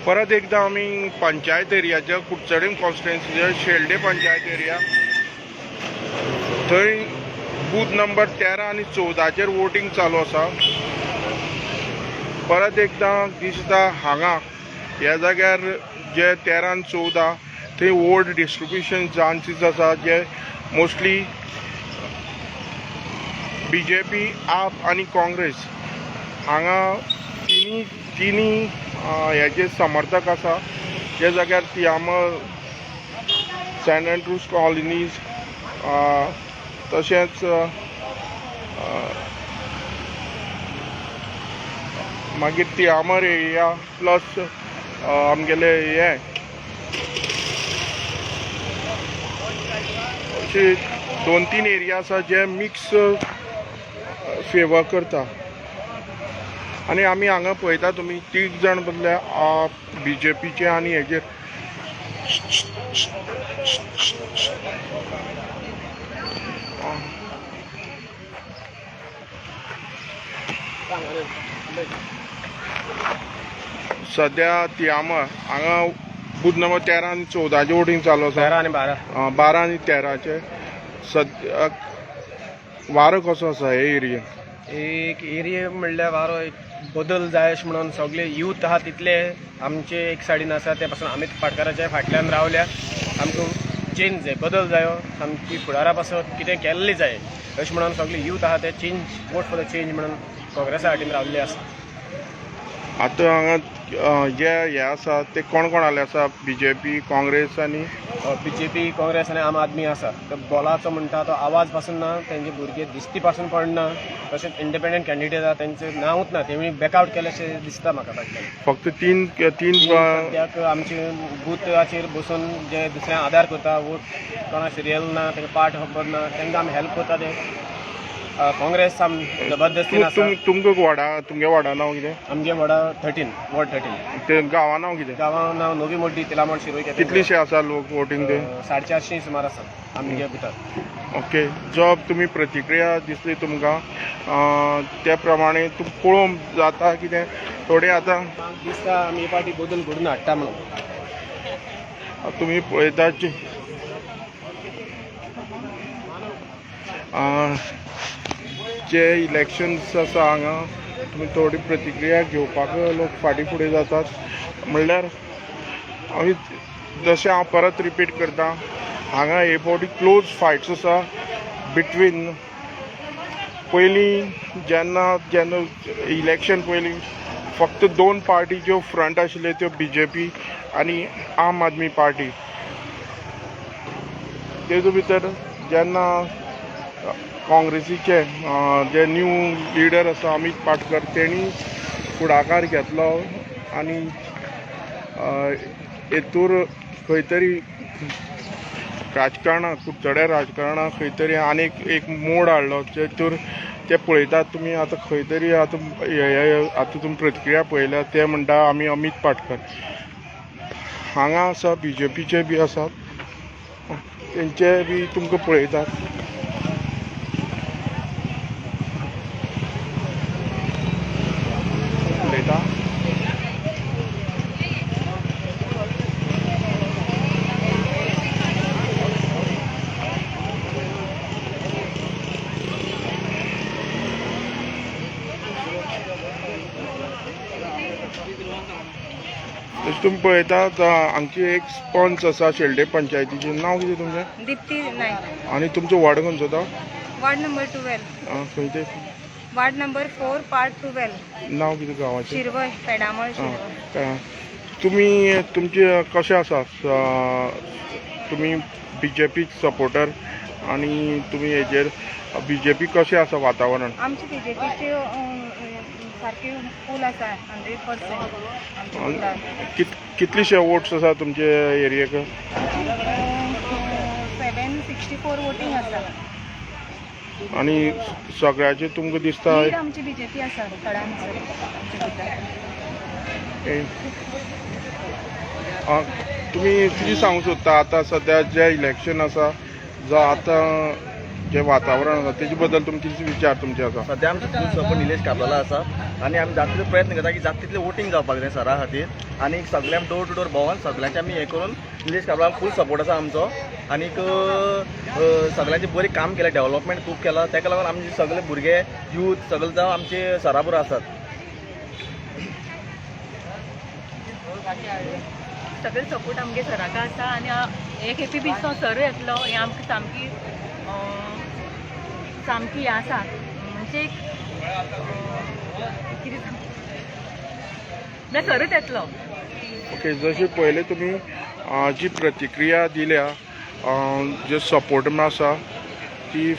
परत एकदा आम्ही पंचायत एरियाच्या कुडचडें कॉन्स्टिट्युएन्सीच्या शेल्डे पंचायत एरिया थंय बूथ नंबर 13 आणि 14 वोटिंग चालू आसा। परत एकदा दिसता हांगा ह्या जाग्यार जे 13 आणि 14 थंय वोट डिस्ट्रिब्युशन चान्सीस आसा, जे मोस्टली BJP, आप आणि काँग्रेस हांगा तिनी ह्याचे समर्थक आसा। जे जाग्यार तियामा, सेंट एंड्रूज कॉलनीज, तशेंच मागीर तियामर एरिया प्लस आमगेले हे अशे 2-3 एरिया आसा जे मिक्स फेवर करता। आणि आमी हांगा पळयता तुमी 3 जाण बसल्या BJPचे आणि हेजेर सध्या तियामा हांगा बूथ नंबर 13 आणि 14 वोटिंग चालू आसा। 12 आणि 13 सद्या वारो कसो आसा हे एरियेन? एक एरिया म्हणल्यार वारो एक बदल जाय अशें म्हणून सगळे यूथ आहा तितले आमचे एक सायडीन आसा, ते पासून अमित पाटकराच्या फाटल्यान रावल्या। आमकां चेंज जाय, बदल जायो, सामकी फुडारा पासून कितें केल्लें जाय अशें म्हणून सगळे यूथ आहा ते change, vote for the change म्हणून काँग्रेसा फाटीन रावल्ले आसा। आतां हांगा जे हे आसा ते कोण कोण आले आसा? BJP, काँग्रेस आणि BJP, काँग्रेस आणि आम आदमी आसा। तो बोलाचो म्हणटा तो आवाज पासून ना, तेंचे भुरगे दिश्टी पासून पडना, तशेंच इंडिपेंडंट कॅन्डिडेट आसा तेंचें नांवूच ना, तेमी बॅकआउट केलेशें दिसता म्हाका फाटल्यान। फक्त तीन सद्याक आमचे बुथाचेर बसून जे दुसऱ्यांक आदार करता, वोट कोणा सिरियल ना, तेंकां पार्ट खबर ना, तेंकां आमी हेल्प करता ते काँग्रेस आम जबरदस्तीन आसा। तुमकां वाडा, तुमगे वाडा नांव कितें? आमगे वाडा 13 वॉर्ड 13। ते गांवा नांव कितें? गांवां नांव नवी मोड्डी, तिलामोड, शिरोय। कितलीशे आसा लोक वोटिंग ते? 450 सुमार आसा आमगे भितर। ओके, जो तुमी प्रतिक्रिया दिसली तुमकां त्या प्रमाणे तुम पळोवंक जाता कितें थोडे आतां दिसता आमी हे पाटी बदल घडून हाडटा म्हणून। तुमी पळयता जे इलेक्शन्स आसा हांगा तुमी थोडी प्रतिक्रिया घेवपाक लोक फाटीं फुडें जातात। म्हणल्यार आमी जशें हांव परत रिपीट करता, हांगा हे फावटी क्लोज फायट्स आसा बिटवीन जेन्ना इलेक्शन पयलीं फक्त 2 पार्टी ज्यो फ्रंट आशिल्ल्यो त्यो BJP आणि आम आदमी पार्टी। तेतूं भितर जेन्ना काँग्रेसीचे जे न्यू लिडर आसा अमित पाटकर, तेणी फुडाकार घेतलो आणि हेतूर खंय तरी राजकारणाक, कुडचड्या राजकारणाक खंय तरी आनीक एक मोड हाडलो। जेतूर ते पळयतात तुमी आतां खंय तरी आतां तुमी प्रतिक्रिया पळयल्या, ते म्हणटा आमी अमित पाटकर। हांगा आसा BJPचे बी आसात, तेंचे बी तुमकां पळयतात। तुम्ही पळयतात हांगची एक स्पॉन्स आसा शेल्डे पंचायतीचें। नांव कितें तुमचें? दीप्ती नायक। आणि तुमचो वार्ड खंयचो तो? Ward number 12। खंय ते? Ward number 4 part 12। नांव कितें गांवाचें? शिरवय, पेडामळ शिरवय। तुमी तुमचे कशें आसा? तुमी BJP सपोर्टर आणि तुमी हेजेर BJP कशें आसा वातावरण? आमची BJPची सारकी फूल आसा 100%। कितलीशे वोट्स आसा तुमचे एरियेक? 764 वोटिंग आसा। आणि सगळ्याचे तुमकां दिसता आमची BJP आसा थोड्यांक। तुम्ही कितें सांगूंक सोदता आतां सद्या जे इलेक्शन आसा जो आतां जे वातावरण आसा तेजे बद्दल तुमचे विचार तुमचे आसा? सध्या आमचे फूल सपोर्ट निलेश काबराला आसा आनी आमी जाता तितलो प्रयत्न करता की जाता तितलें वोटींग जावपाक जाय सरा खातीर आनी सगळे आमी डोर टू डोर भोंवोन सगळ्यांचे आमी हें करून निलेश काबराला फूल सपोर्ट आसा आमचो आनीक सगळ्यांचे बरें काम केलें डेव्हलपमेंट खूब केलां ताका लागून आमचे सगळे भुरगे यूथ सगळे जावं आमचे सरा बरोबर आसात. सगळे सपोर्ट आमगे सराका आसा आनी एक खेपी बिचो सर येतलो हें आमकां सामकी सामकी आसा म्हणजे कितें म्हळ्यार सरच येतलो. ओके, जशें पयले तुमी जी प्रतिक्रिया दिल्या जे सपोर्ट आसा ती